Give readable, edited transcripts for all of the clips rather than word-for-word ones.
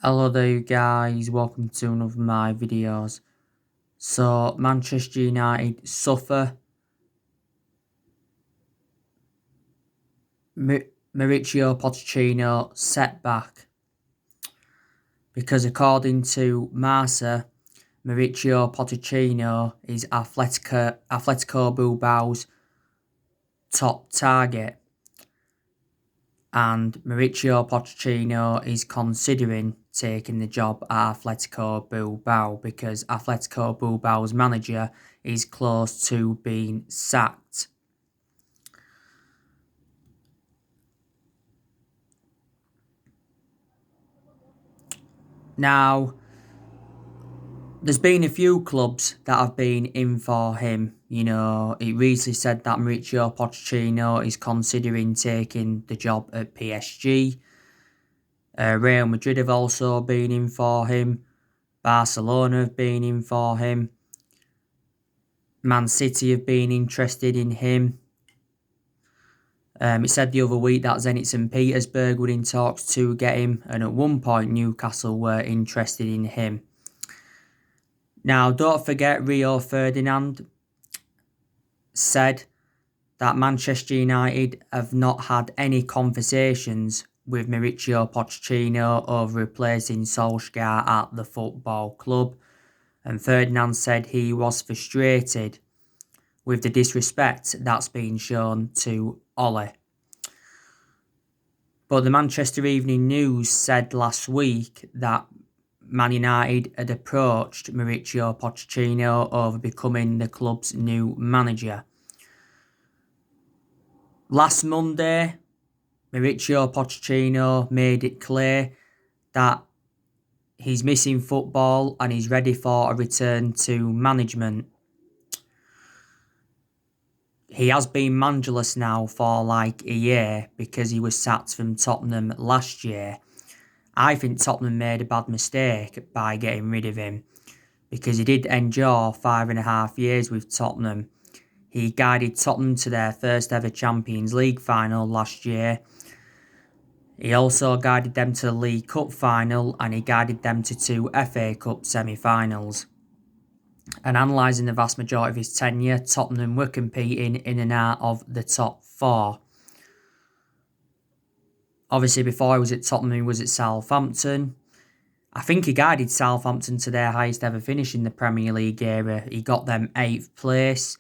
Hello there you guys, welcome to one of my videos. So Manchester United suffer. Mauricio Pochettinho setback. Because according to Marca, Mauricio Pochettinho is Atletico Bilbao's top target. And Mauricio Pochettinho is considering taking the job at Atletico Bilbao because Atletico Bilbao's manager is close to being sacked. Now, there's been a few clubs that have been in for him. It recently said that Mauricio Pochettino is considering taking the job at PSG. Real Madrid have also been in for him. Barcelona have been in for him. Man City have been interested in him. It said the other week that Zenit St Petersburg were in talks to get him, and at one point Newcastle were interested in him. Now, don't forget Rio Ferdinand said that Manchester United have not had any conversations with Mauricio Pochettino over replacing Solskjaer at the football club, and Ferdinand said he was frustrated with the disrespect that's been shown to Ole. But the Manchester Evening News said last week that Man United had approached Mauricio Pochettino over becoming the club's new manager. Last Monday, Mauricio Pochettino made it clear that he's missing football and he's ready for a return to management. He has been managerless now for like a year because he was sacked from Tottenham last year. I think Tottenham made a bad mistake by getting rid of him because he did endure 5.5 years with Tottenham. He guided Tottenham to their first ever Champions League final last year. He also guided them to the League Cup final and he guided them to 2 FA Cup semi-finals. And analysing the vast majority of his tenure, Tottenham were competing in and out of the top 4. Obviously, before he was at Tottenham, he was at Southampton. I think he guided Southampton to their highest ever finish in the Premier League era. He got them 8th place.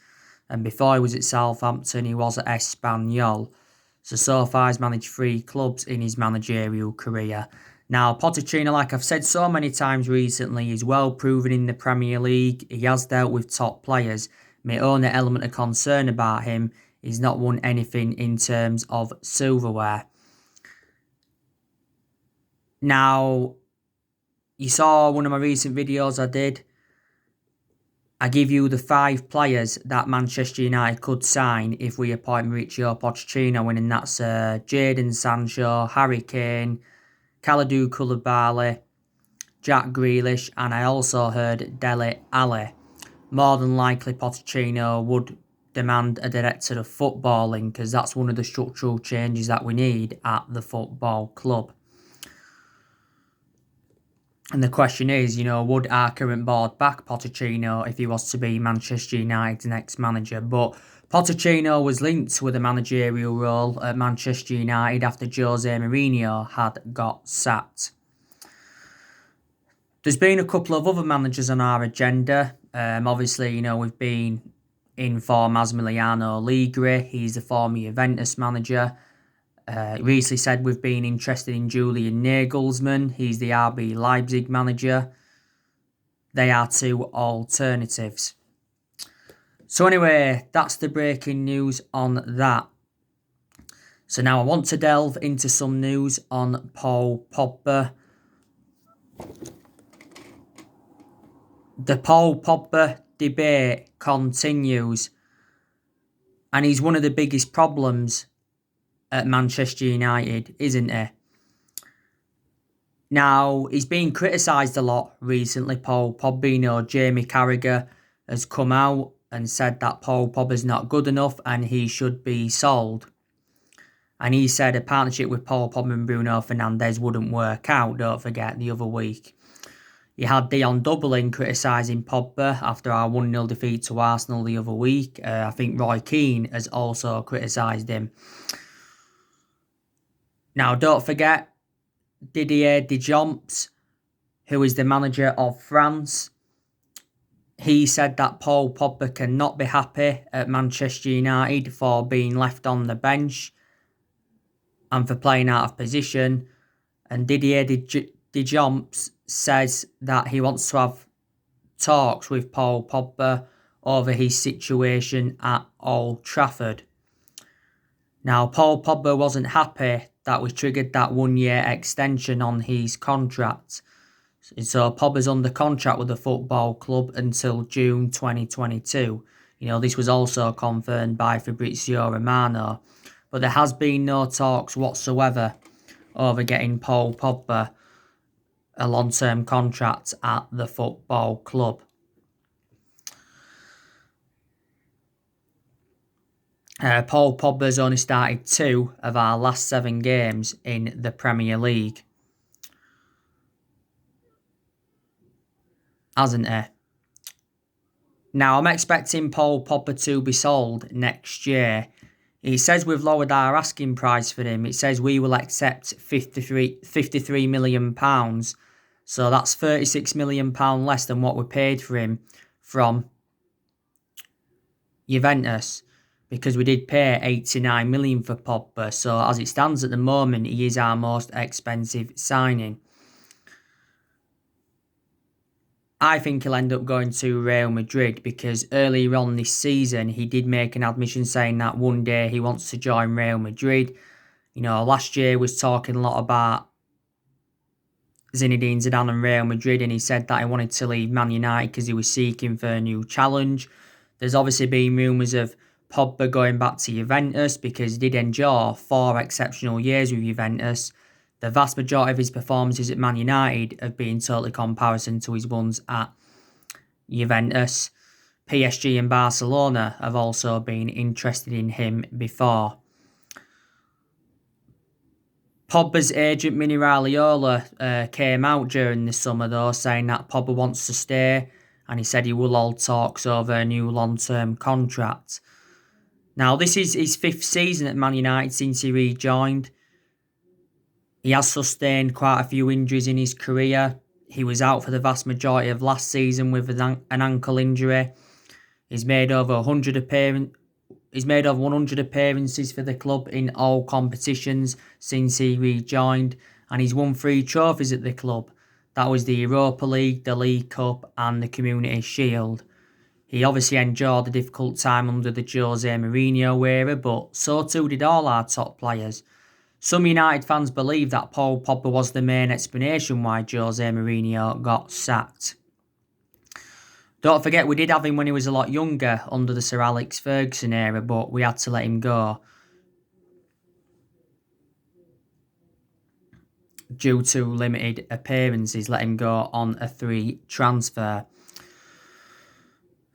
And before he was at Southampton, he was at Espanyol. So far he's managed 3 clubs in his managerial career. Now, Pochettino, like I've said so many times recently, is well proven in the Premier League. He has dealt with top players. My only element of concern about him is not won anything in terms of silverware. Now, you saw one of my recent videos I did. I give you the 5 players that Manchester United could sign if we appoint Mauricio Pochettino, and that's Jadon Sancho, Harry Kane, Kalidou Koulibaly, Jack Grealish, and I also heard Dele Alli. More than likely Pochettino would demand a director of footballing because that's one of the structural changes that we need at the football club. And the question is, would our current board back Pochettino if he was to be Manchester United's next manager? But Pochettino was linked with a managerial role at Manchester United after Jose Mourinho had got sacked. There's been a couple of other managers on our agenda. Obviously, we've been in for Massimiliano Allegri. He's the former Juventus manager. Recently said we've been interested in Julian Nagelsmann. He's the RB Leipzig manager. They are 2 alternatives. So anyway, that's the breaking news on that. So now I want to delve into some news on Paul Pogba. The Paul Pogba debate continues. And he's one of the biggest problems at Manchester United, isn't he? Now, he's been criticised a lot recently, Paul Pogba. Jamie Carragher has come out and said that Paul Pogba's not good enough and he should be sold. And he said a partnership with Paul Pogba and Bruno Fernandes wouldn't work out, don't forget, the other week. You had Dion Dublin criticising Pogba after our 1-0 defeat to Arsenal the other week. I think Roy Keane has also criticised him. Now, don't forget, Didier Deschamps, who is the manager of France, he said that Paul Pogba cannot be happy at Manchester United for being left on the bench and for playing out of position. And Didier Deschamps says that he wants to have talks with Paul Pogba over his situation at Old Trafford. Now, Paul Pogba wasn't happy that we triggered that 1-year extension on his contract. So Pogba's under contract with the football club until June 2022. This was also confirmed by Fabrizio Romano. But there has been no talks whatsoever over getting Paul Pogba a long-term contract at the football club. Paul Pogba's only started 2 of our last 7 games in the Premier League. Hasn't he? Now, I'm expecting Paul Pogba to be sold next year. He says we've lowered our asking price for him. It says we will accept £53 million. So that's £36 million less than what we paid for him from Juventus, because we did pay £89 million for Pogba. So as it stands at the moment, he is our most expensive signing. I think he'll end up going to Real Madrid, because earlier on this season he did make an admission saying that one day he wants to join Real Madrid. Last year he was talking a lot about Zinedine Zidane and Real Madrid, and he said that he wanted to leave Man United because he was seeking for a new challenge. There's obviously been rumours of Pogba going back to Juventus, because he did endure 4 exceptional years with Juventus. The vast majority of his performances at Man United have been totally comparison to his ones at Juventus. PSG and Barcelona have also been interested in him before. Pogba's agent Mini Raiola came out during the summer though, saying that Pogba wants to stay, and he said he will hold talks over a new long-term contract. Now, this is his 5th season at Man United since he rejoined. He has sustained quite a few injuries in his career. He was out for the vast majority of last season with an ankle injury. He's made over 100 appearances for the club in all competitions since he rejoined, and he's won 3 trophies at the club. That was the Europa League, the League Cup and the Community Shield. He obviously endured a difficult time under the Jose Mourinho era, but so too did all our top players. Some United fans believe that Paul Pogba was the main explanation why Jose Mourinho got sacked. Don't forget, we did have him when he was a lot younger under the Sir Alex Ferguson era, but we had to let him go due to limited appearances. Let him go on a free transfer.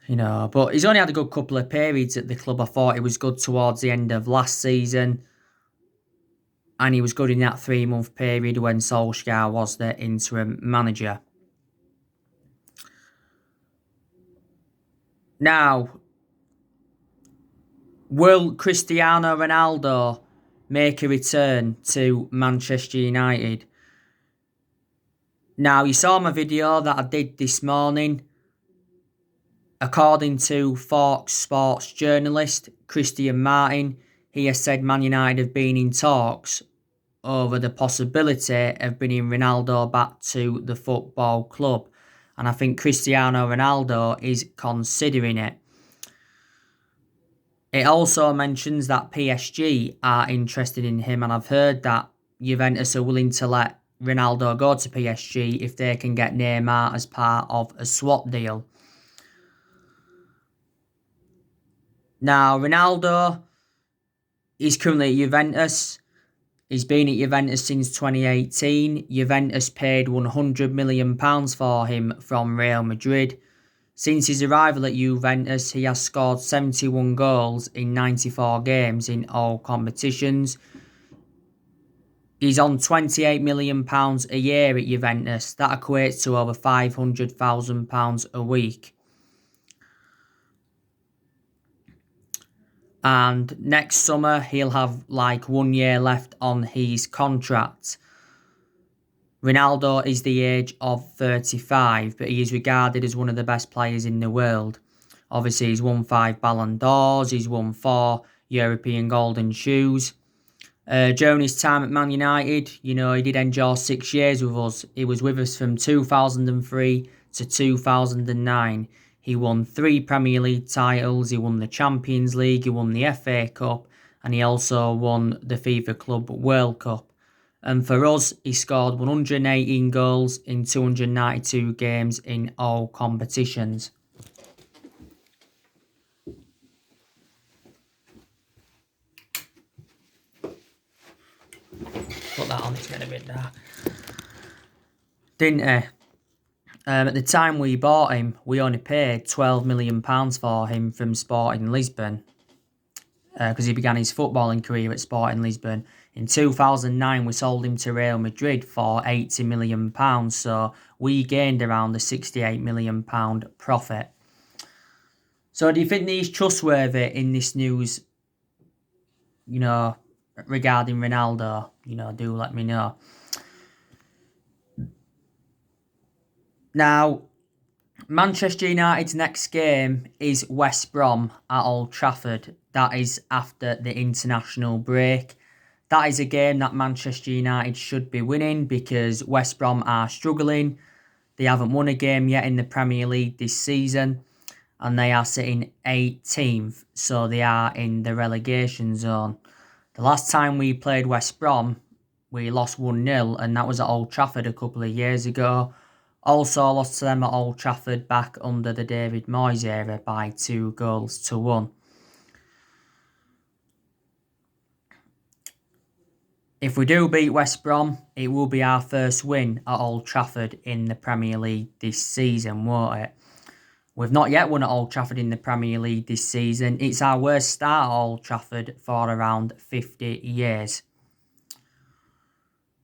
But he's only had a good couple of periods at the club. I thought he was good towards the end of last season, and he was good in that 3-month period when Solskjaer was the interim manager. Now, will Cristiano Ronaldo make a return to Manchester United? Now, you saw my video that I did this morning. According to Fox Sports journalist Christian Martin, he has said Man United have been in talks over the possibility of bringing Ronaldo back to the football club. And I think Cristiano Ronaldo is considering it. It also mentions that PSG are interested in him, and I've heard that Juventus are willing to let Ronaldo go to PSG if they can get Neymar as part of a swap deal. Now, Ronaldo is currently at Juventus. He's been at Juventus since 2018. Juventus paid £100 million for him from Real Madrid. Since his arrival at Juventus, he has scored 71 goals in 94 games in all competitions. He's on £28 million a year at Juventus. That equates to over £500,000 a week. And next summer, he'll have like 1 year left on his contract. Ronaldo is the age of 35, but he is regarded as one of the best players in the world. Obviously, he's won 5 Ballon d'Ors, he's won 4 European Golden Shoes. During his time at Man United, he did endure 6 years with us. He was with us from 2003 to 2009. He won 3 Premier League titles, he won the Champions League, he won the FA Cup, and he also won the FIFA Club World Cup. And for us, he scored 118 goals in 292 games in all competitions. Put that on, it's getting a bit dark. Didn't he? At the time we bought him, we only paid £12 million for him from Sporting Lisbon. Because he began his footballing career at Sporting Lisbon. In 2009, we sold him to Real Madrid for £80 million. So we gained around a £68 million profit. So do you think he's trustworthy in this news, regarding Ronaldo? Do let me know. Now, Manchester United's next game is West Brom at Old Trafford. That is after the international break. That is a game that Manchester United should be winning because West Brom are struggling. They haven't won a game yet in the Premier League this season and they are sitting 18th, so they are in the relegation zone. The last time we played West Brom, we lost 1-0 and that was at Old Trafford a couple of years ago. Also lost to them at Old Trafford back under the David Moyes era by 2-1. If we do beat West Brom, it will be our first win at Old Trafford in the Premier League this season, won't it? We've not yet won at Old Trafford in the Premier League this season. It's our worst start at Old Trafford for around 50 years.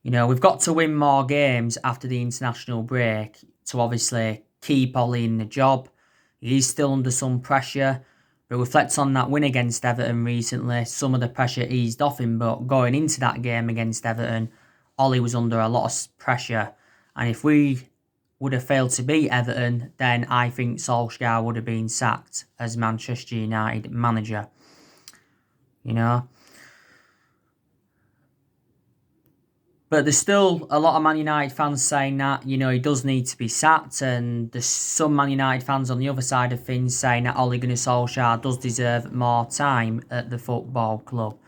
We've got to win more games after the international break to obviously keep Ollie in the job. He's still under some pressure, but reflect on that win against Everton recently. Some of the pressure eased off him, but going into that game against Everton, Ollie was under a lot of pressure. And if we would have failed to beat Everton, then I think Solskjaer would have been sacked as Manchester United manager. But there's still a lot of Man United fans saying that, he does need to be sacked. And there's some Man United fans on the other side of things saying that Ole Gunnar Solskjaer does deserve more time at the football club.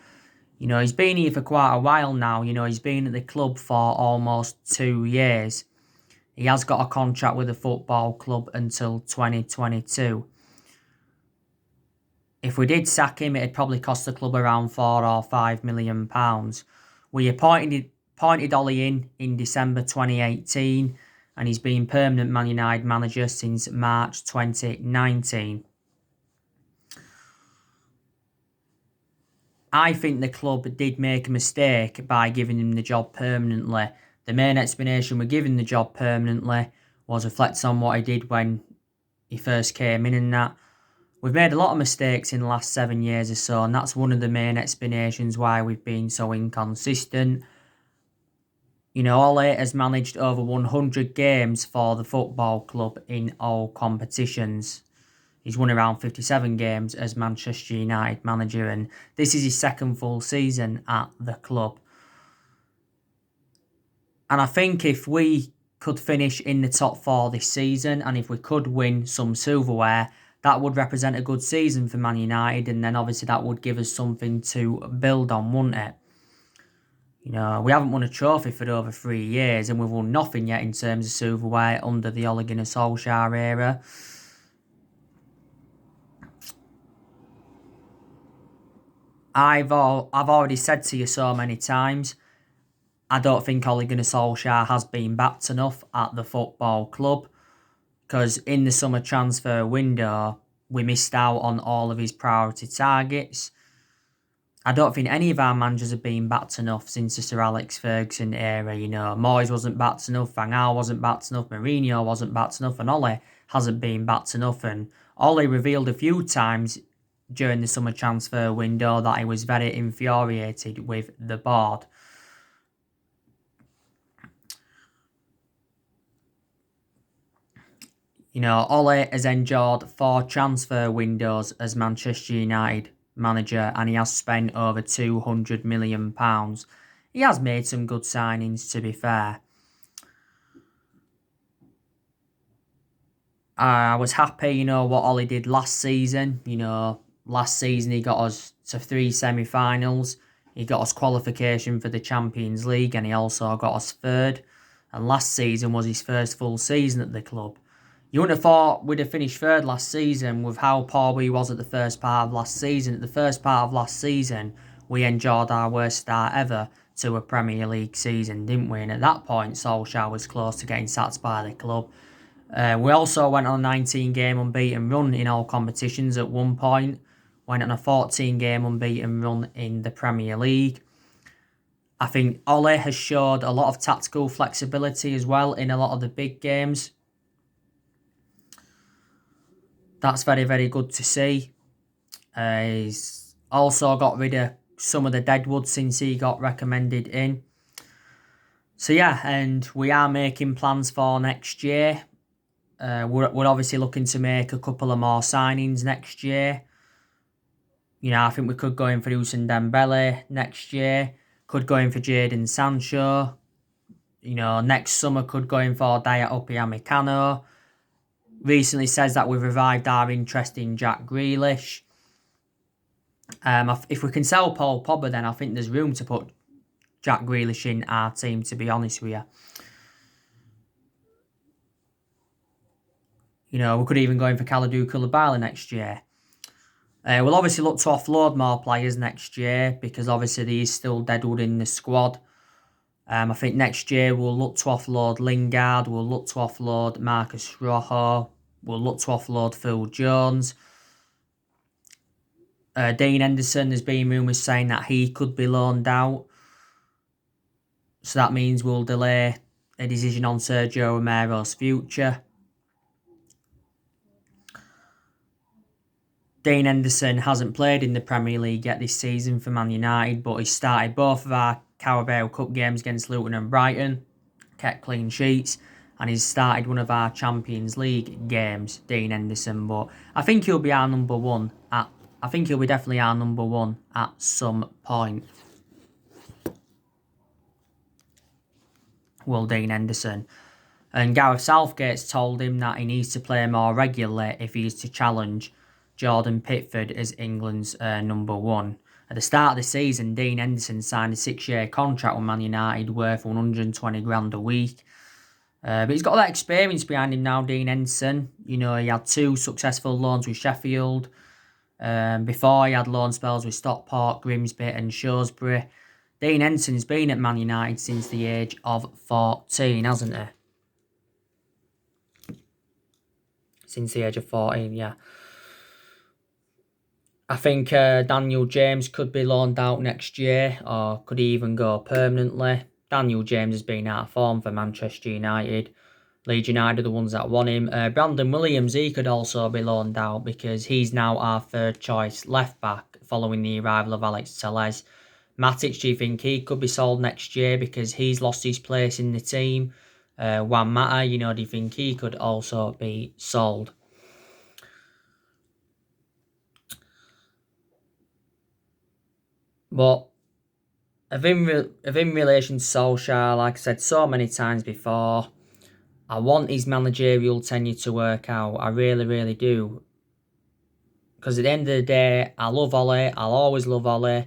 He's been here for quite a while now. He's been at the club for almost 2 years. He has got a contract with the football club until 2022. If we did sack him, it'd probably cost the club around £4 or £5 million. We appointed Ollie in December 2018 and he's been permanent Man United manager since March 2019. I think the club did make a mistake by giving him the job permanently. The main explanation for giving the job permanently was reflect on what he did when he first came in and that. We've made a lot of mistakes in the last 7 years or so, and that's one of the main explanations why we've been so inconsistent. Ole has managed over 100 games for the football club in all competitions. He's won around 57 games as Manchester United manager, and this is his second full season at the club. And I think if we could finish in the top 4 this season, and if we could win some silverware, that would represent a good season for Man United, and then obviously that would give us something to build on, wouldn't it? We haven't won a trophy for over 3 years, and we've won nothing yet in terms of silverware under the Ole Gunnar Solskjaer era. I've already said to you so many times, I don't think Ole Gunnar Solskjaer has been backed enough at the football club, because in the summer transfer window, we missed out on all of his priority targets. I don't think any of our managers have been backed enough since the Sir Alex Ferguson era. Moyes wasn't backed enough, Van Gaal wasn't backed enough, Mourinho wasn't backed enough, and Ole hasn't been backed enough. And Ole revealed a few times during the summer transfer window that he was very infuriated with the board. Ole has endured 4 transfer windows as Manchester United manager, and he has spent over £200 million. He has made some good signings, to be fair. I was happy, what Ole did last season. Last season he got us to 3 semi-finals. He got us qualification for the Champions League, and he also got us 3rd. And last season was his first full season at the club. You wouldn't have thought we'd have finished 3rd last season with how poor we was at the first part of last season. At the first part of last season, we enjoyed our worst start ever to a Premier League season, didn't we? And at that point, Solskjaer was close to getting sacked by the club. We also went on a 19-game unbeaten run in all competitions at one point. Went on a 14-game unbeaten run in the Premier League. I think Ole has showed a lot of tactical flexibility as well in a lot of the big games. That's very, very good to see. He's also got rid of some of the deadwood since he got recommended in. So yeah, and we are making plans for next year. We're obviously looking to make a couple of more signings next year. I think we could go in for Ousmane Dembele next year. Could go in for Jadon Sancho. Next summer could go in for Dayot Upamecano. Recently says that we've revived our interest in Jack Grealish. If we can sell Paul Pogba, then I think there's room to put Jack Grealish in our team, to be honest with you. We could even go in for Kalidou Koulibaly next year. We'll obviously look to offload more players next year because obviously there is still deadwood in the squad. I think next year we'll look to offload Lingard, we'll look to offload Marcus Rojo, we'll look to offload Phil Jones. Dean Henderson, there's been rumours saying that he could be loaned out. So that means we'll delay a decision on Sergio Romero's future. Dean Henderson hasn't played in the Premier League yet this season for Man United, but he started both of our Carabao Cup games against Luton and Brighton, kept clean sheets, and he's started one of our Champions League games, Dean Henderson. But I think he'll be our number one. I think he'll be definitely our number one at some point. Will Dean Henderson. And Gareth Southgate's told him that he needs to play more regularly if he is to challenge Jordan Pickford as England's number one. At the start of the season, Dean Henderson signed a 6-year contract with Man United worth 120 grand a week. But he's got that experience behind him now, Dean Henderson. He had 2 successful loans with Sheffield. Before he had loan spells with Stockport, Grimsby and Shrewsbury. Dean Henderson's been at Man United since the age of 14, hasn't he? Since the age of 14, yeah. I think Daniel James could be loaned out next year, or could even go permanently. Daniel James has been out of form for Manchester United. Leeds United are the ones that want him. Brandon Williams, he could also be loaned out because he's now our 3rd choice left back following the arrival of Alex Telles. Matic, do you think he could be sold next year because he's lost his place in the team? Juan Mata, do you think he could also be sold? But in relation to Solskjaer, like I said so many times before, I want his managerial tenure to work out. I really, really do. Because at the end of the day, I love Ole. I'll always love Ole.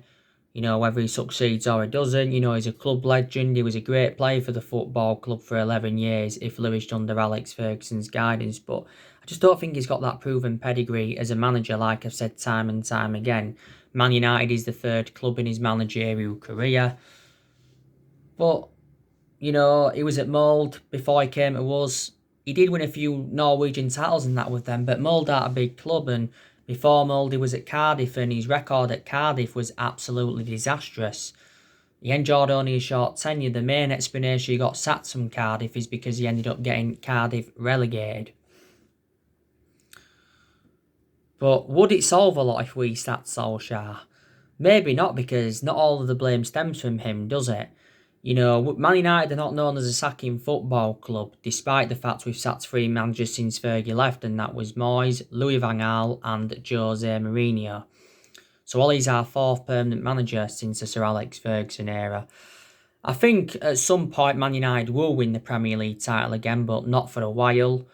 Whether he succeeds or he doesn't. He's a club legend. He was a great player for the football club for 11 years. He flourished under Alex Ferguson's guidance. But I just don't think he's got that proven pedigree as a manager, like I've said time and time again. Man United is the 3rd club in his managerial career. But, he was at Molde before he came to us. He did win a few Norwegian titles and that with them, but Molde are a big club, and Before Mouldy was at Cardiff, and his record at Cardiff was absolutely disastrous. He enjoyed only a short tenure. The main explanation he got sacked from Cardiff is because he ended up getting Cardiff relegated. But would it solve a lot if we sacked Solskjaer? Maybe not, because not all of the blame stems from him, does it? You know, Man United are not known as a sacking football club, despite the fact we've sacked 3 managers since Fergie left, and that was Moyes, Louis van Gaal and Jose Mourinho. So Ollie's our 4th permanent manager since the Sir Alex Ferguson era. I think at some point Man United will win the Premier League title again, but not for a while.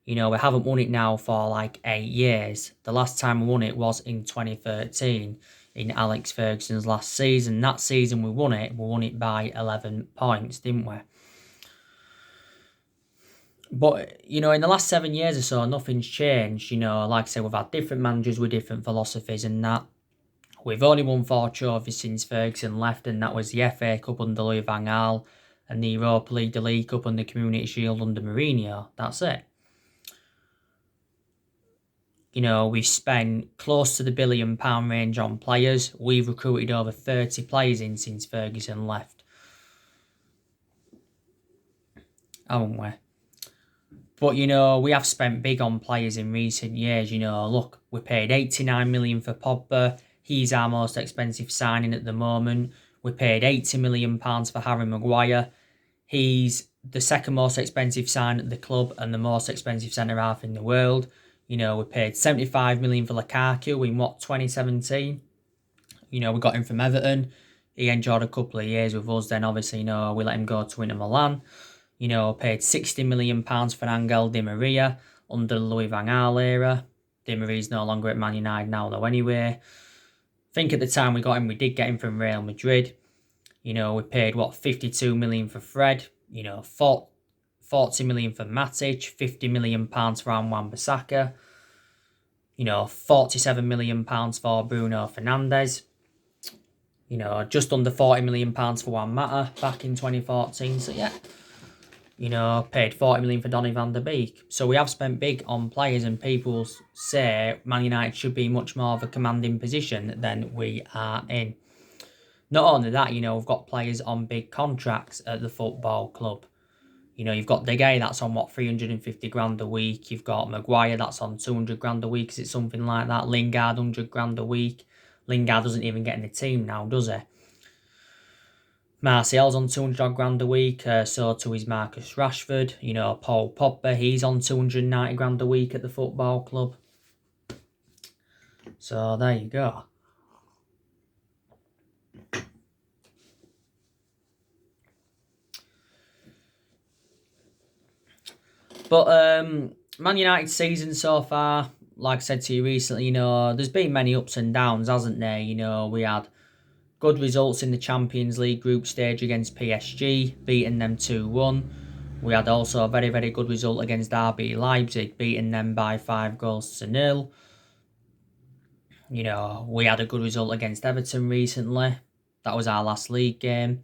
You know, we haven't won it now for like 8 years. The last time we won it was in 2013 in Alex Ferguson's last season. That season we won it by 11 points, didn't we? But, you know, in the last 7 years or so, nothing's changed. You know, like I said, we've had different managers with different philosophies and that. We've only won 4 trophies since Ferguson left, and that was the FA Cup under Louis van Gaal and the Europa League, the League Cup and the Community Shield under Mourinho. That's it. You know, we've spent close to the £1 billion range on players. We've recruited over 30 players in since Ferguson left. Haven't we? But, you know, we have spent big on players in recent years. You know, look, we paid £89 million for Pogba. He's our most expensive signing at the moment. We paid £80 million for Harry Maguire. He's the 2nd most expensive sign at the club and the most expensive centre-half in the world. You know, we paid £75 million for Lukaku in 2017? You know, we got him from Everton. He enjoyed a couple of years with us. Then, obviously, you know, we let him go to Inter Milan. You know, paid £60 million for Angel Di Maria under the Louis van Gaal era. Di Maria's no longer at Man United now, though, anyway. I think at the time we got him, we did get him from Real Madrid. You know, we paid, £52 million for Fred. You know, 40 million for Matic, £50 million for Wan-Bissaka. You know, £47 million for Bruno Fernandes. You know, just under £40 million for Juan Mata back in 2014. So, yeah. You know, paid £40 million for Donny van der Beek. So we have spent big on players, and people say Man United should be much more of a commanding position than we are in. Not only that, you know, we've got players on big contracts at the football club. You know, you've got De Gea, that's on 350 grand a week. You've got Maguire, that's on 200 grand a week. Is it something like that? Lingard, 100 grand a week. Lingard doesn't even get in the team now, does he? Martial's on 200 grand a week, so too is Marcus Rashford. You know, Paul Pogba, he's on 290 grand a week at the football club. So there you go. But Man United's season so far, like I said to you recently, you know, there's been many ups and downs, hasn't there? You know, we had good results in the Champions League group stage against PSG, beating them 2-1. We had also a very, very good result against RB Leipzig, beating them by 5-0. You know, we had a good result against Everton recently. That was our last league game.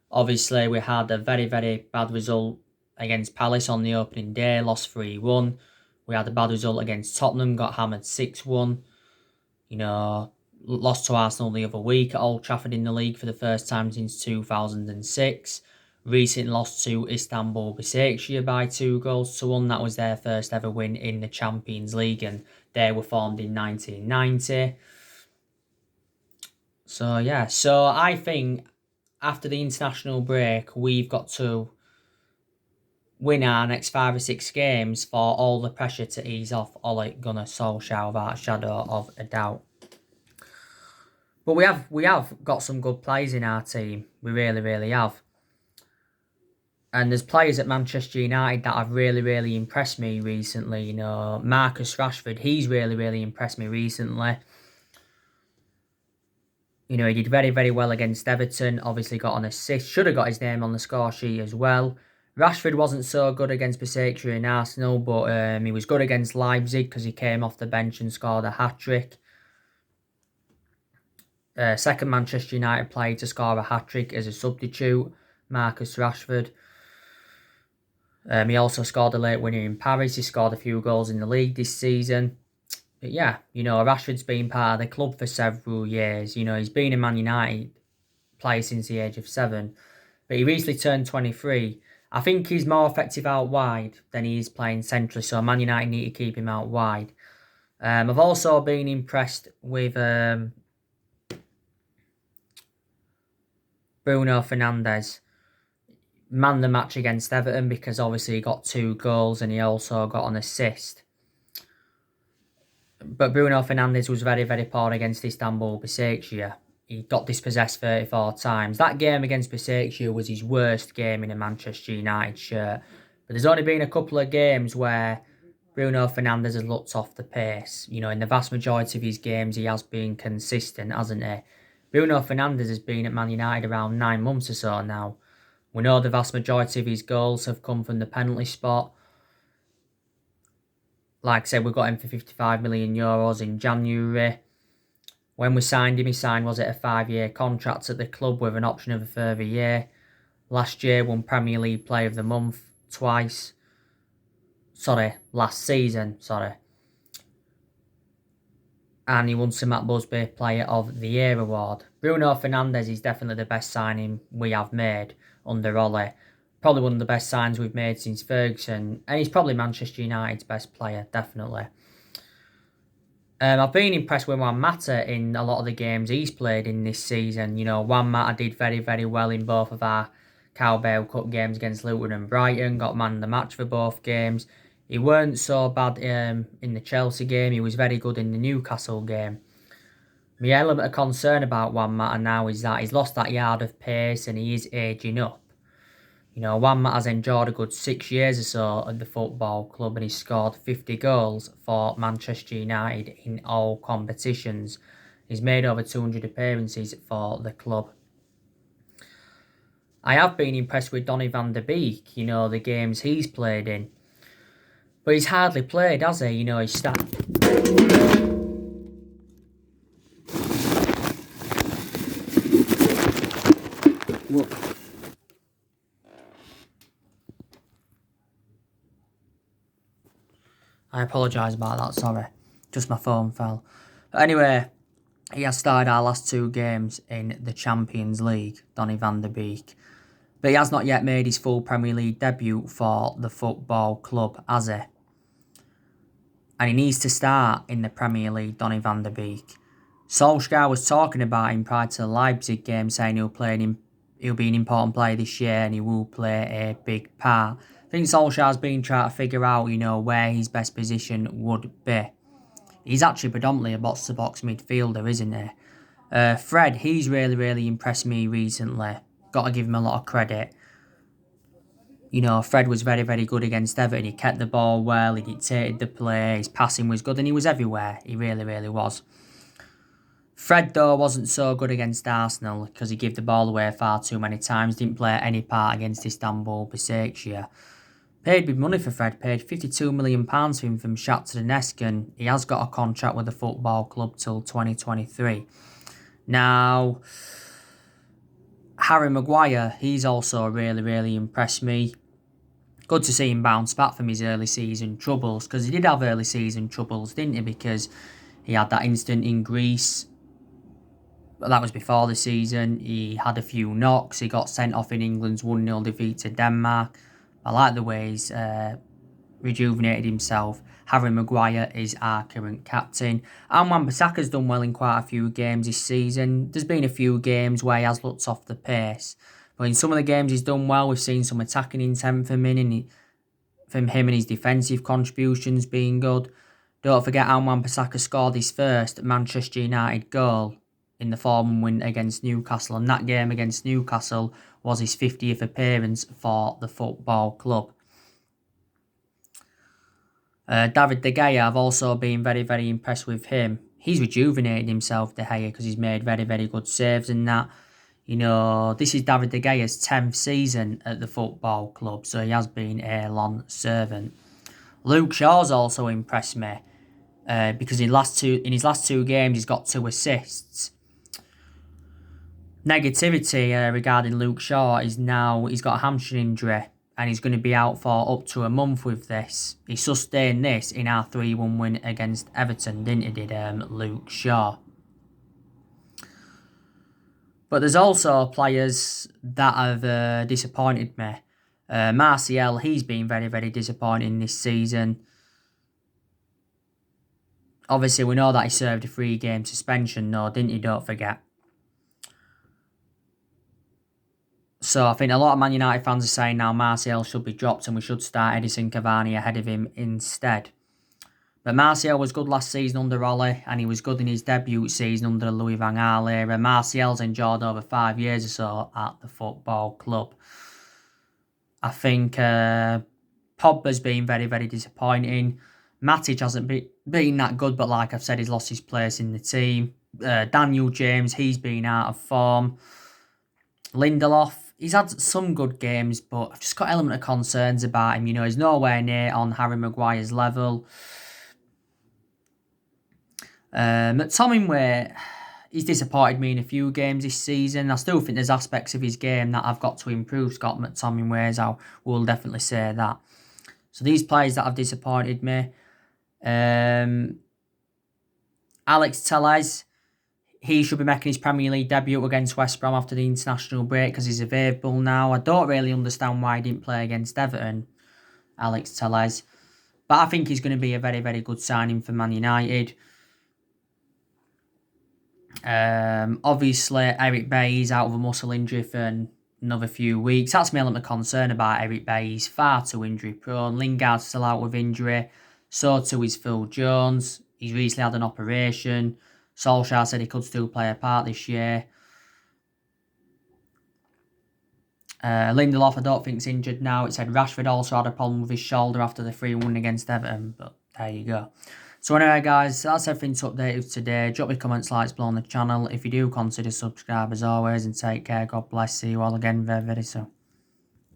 Obviously, we had a very, very bad result against Palace on the opening day, lost 3-1. We had a bad result against Tottenham, got hammered 6-1. You know, lost to Arsenal the other week at Old Trafford in the league for the first time since 2006. Recently lost to Istanbul Başakşehir by 2-1. That was their first ever win in the Champions League, and they were formed in 1990. So, yeah. So, I think after the international break, we've got to win our next 5 or 6 games for all the pressure to ease off Ole Gunnar Solskjaer without a shadow of a doubt. But we have got some good players in our team. We really, really have. And there's players at Manchester United that have really, really impressed me recently. You know, Marcus Rashford, he's really, really impressed me recently. You know, he did very, very well against Everton. Obviously got an assist. Should have got his name on the score sheet as well. Rashford wasn't so good against Başakşehir and Arsenal, but he was good against Leipzig because he came off the bench and scored a hat-trick. Second Manchester United player to score a hat-trick as a substitute, Marcus Rashford. He also scored a late winner in Paris. He scored a few goals in the league this season. But yeah, Rashford's been part of the club for several years. He's been a Man United player since the age of 7. But he recently turned 23. I think he's more effective out wide than he is playing centrally, so Man United need to keep him out wide. I've also been impressed with Bruno Fernandes. Man the match against Everton because obviously he got 2 goals and he also got an assist. But Bruno Fernandes was very, very poor against Istanbul Basaksehir. He got dispossessed 34 times. That game against Basaksehir was his worst game in a Manchester United shirt. But there's only been a couple of games where Bruno Fernandes has looked off the pace. In the vast majority of his games, he has been consistent, hasn't he? Bruno Fernandes has been at Man United around 9 months or so now. We know the vast majority of his goals have come from the penalty spot. Like I said, we got him for €55 million in January. When we signed him, he signed, was it a 5-year contract at the club with an option of a further year. Last year, won Premier League Player of the Month twice. Last season. And he won the Matt Busby Player of the Year award. Bruno Fernandes is definitely the best signing we have made under Ole. Probably one of the best signs we've made since Ferguson. And he's probably Manchester United's best player, definitely. I've been impressed with Juan Mata in a lot of the games he's played in this season. Juan Mata did very, very well in both of our Carabao Cup games against Luton and Brighton. Got man of the match for both games. He weren't so bad in the Chelsea game. He was very good in the Newcastle game. My element of concern about Juan Mata now is that he's lost that yard of pace and he is ageing up. Juan Mata has enjoyed a good 6 years or so at the football club and he's scored 50 goals for Manchester United in all competitions. He's made over 200 appearances for the club. I have been impressed with Donny van der Beek, the games he's played in. But he's hardly played, has he? He's started. Look. I apologise about that, sorry. Just my phone fell. But anyway, he has started our last 2 games in the Champions League, Donny van der Beek. But he has not yet made his full Premier League debut for the football club, has he? And he needs to start in the Premier League, Donny van der Beek. Solskjaer was talking about him prior to the Leipzig game, saying he'll be an important player this year and he will play a big part. I think Solskjaer's been trying to figure out, where his best position would be. He's actually predominantly a box-to-box midfielder, isn't he? Fred, he's really, really impressed me recently. Got to give him a lot of credit. Fred was very, very good against Everton. He kept the ball well, he dictated the play, his passing was good and he was everywhere. He really, really was. Fred, though, wasn't so good against Arsenal because he gave the ball away far too many times. Didn't play any part against Istanbul Basaksehir. Paid big money for Fred. Paid £52 million for him from Shakhtar Donetsk and he has got a contract with the football club till 2023. Now, Harry Maguire, he's also really, really impressed me. Good to see him bounce back from his early season troubles because he did have early season troubles, didn't he? Because he had that incident in Greece. But that was before the season. He had a few knocks. He got sent off in England's 1-0 defeat to Denmark. I like the way he's rejuvenated himself. Harry Maguire is our current captain. And Wan-Bissaka's done well in quite a few games this season. There's been a few games where he has looked off the pace. But in some of the games he's done well. We've seen some attacking intent from him and his defensive contributions being good. Don't forget how Wan-Bissaka scored his first Manchester United goal in the 4-1 win against Newcastle. And that game against Newcastle was his 50th appearance for the football club. David De Gea, I've also been very, very impressed with him. He's rejuvenated himself, De Gea, because he's made very, very good saves and that. This is David De Gea's 10th season at the football club, so he has been a long servant. Luke Shaw's also impressed me because in his last two games he's got 2 assists. Negativity regarding Luke Shaw is now he's got a hamstring injury and he's going to be out for up to a month with this. He sustained this in our 3-1 win against Everton, didn't he, did Luke Shaw? But there's also players that have disappointed me. Martial, he's been very, very disappointing this season. Obviously, we know that he served a 3-game suspension, though, didn't he? Don't forget. So I think a lot of Man United fans are saying now Martial should be dropped and we should start Edison Cavani ahead of him instead. But Martial was good last season under Ole, and he was good in his debut season under Louis van Gaal era. Martial's enjoyed over 5 years or so at the football club. I think Pogba's been very, very disappointing. Matic hasn't been that good, but like I've said, he's lost his place in the team. Daniel James, he's been out of form. Lindelof, he's had some good games, but I've just got an element of concerns about him. You know, he's nowhere near on Harry Maguire's level. McTominay, he's disappointed me in a few games this season. I still think there's aspects of his game that I've got to improve. Scott McTominay's, I will definitely say that. So these players that have disappointed me. Alex Telles, he should be making his Premier League debut against West Brom after the international break because he's available now. I don't really understand why he didn't play against Everton, Alex Telles. But I think he's going to be a very, very good signing for Man United. Obviously, Eric Bailly's out of a muscle injury for another few weeks. That's my element of concern about Eric Bailly. He's far too injury prone. Lingard's still out with injury. So too is Phil Jones. He's recently had an operation. Solskjaer said he could still play a part this year. Lindelof, I don't think, is injured now. It said Rashford also had a problem with his shoulder after the 3-1 against Everton. But there you go. So anyway, guys, that's everything to update you today. Drop your comments, likes below on the channel. If you do, consider subscribe as always. And take care. God bless. See you all again very, very soon.